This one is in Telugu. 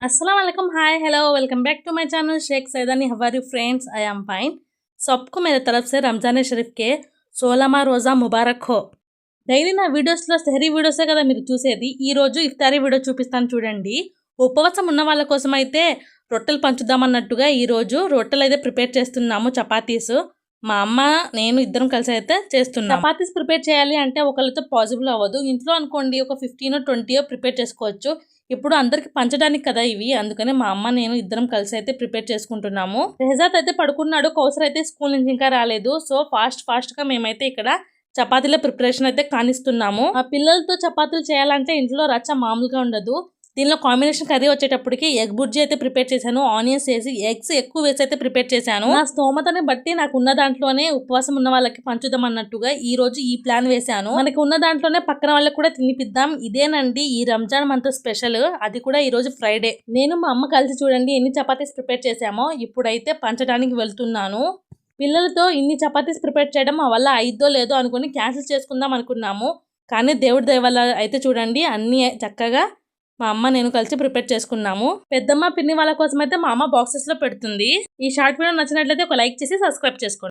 अस्सलाम वालेकुम, hi hello, welcome back to my channel Sheikh Saidani. How are you friends? I am fine. सबको मेरे तरफ से रमजान शरीफ के 16वां రోజా ముబారక్ హో। డైలీ నా వీడియోస్లో సెహరీ వీడియోసే కదా మీరు చూసేది. ఈరోజు ఇఫ్తారీ వీడియో చూపిస్తాను చూడండి. ఉపవాసం ఉన్న వాళ్ళ కోసం అయితే రొట్టెలు పంచుదామన్నట్టుగా ఈరోజు రొట్టెలు అయితే ప్రిపేర్ చేస్తున్నాము, చపాతీస్. మా అమ్మ నేను ఇద్దరం కలిసి అయితే చేస్తున్నాం. చపాతీస్ ప్రిపేర్ చేయాలి అంటే ఒకళ్ళతో పాసిబుల్ అవ్వదు. ఇంట్లో అనుకోండి ఒక 15-20 ప్రిపేర్ చేసుకోవచ్చు. ఇప్పుడు అందరికి పంచడానికి కదా ఇవి, అందుకని మా అమ్మ నేను ఇద్దరం కలిసి అయితే ప్రిపేర్ చేసుకుంటున్నాము. రెహజాత్ అయితే పడుకున్నాడు, కౌసర్ అయితే స్కూల్ నుంచి ఇంకా రాలేదు. సో ఫాస్ట్ గా మేమైతే ఇక్కడ చపాతీల ప్రిపరేషన్ అయితే కానిస్తున్నాము. ఆ పిల్లలతో చపాతీలు చేయాలంటే ఇంట్లో రచ్చ మామూలుగా ఉండదు. దీనిలో కాంబినేషన్ కర్రీ వచ్చేటప్పటికి ఎగ్ బుర్జీ అయితే ప్రిపేర్ చేశాను. ఆనియన్స్ వేసి ఎగ్స్ ఎక్కువ వేసి అయితే ప్రిపేర్ చేశాను. నా స్తోమతని బట్టి నాకు ఉన్న దాంట్లోనే ఉపవాసం ఉన్న వాళ్ళకి పంచుదాం అన్నట్టుగా ఈ రోజు ఈ ప్లాన్ వేశాను. మనకి ఉన్న దాంట్లోనే పక్కన వాళ్ళకి కూడా తినిపిద్దాం. ఇదేనండి ఈ రంజాన్ మంత్ స్పెషల్. అది కూడా ఈ రోజు ఫ్రైడే. నేను మా అమ్మ కలిసి చూడండి ఎన్ని చపాతీస్ ప్రిపేర్ చేశామో. ఇప్పుడైతే పంచడానికి వెళ్తున్నాను. పిల్లలతో ఇన్ని చపాతీస్ ప్రిపేర్ చేయడం మా వల్ల అయిద్దో లేదో అనుకుని క్యాన్సిల్ చేసుకుందాం అనుకున్నాము. కానీ దేవుడి దయ వల్ల అయితే చూడండి అన్ని చక్కగా మా అమ్మ నేను కలిసి ప్రిపేర్ చేసుకున్నాము. పెద్దమ్మ పిన్ని వాళ్ళ కోసం అయితే మా అమ్మ బాక్సెస్ లో పెడుతుంది. ఈ షార్ట్ వీడియో నచ్చినట్లయితే ఒక లైక్ చేసి సబ్స్క్రైబ్ చేసుకోండి.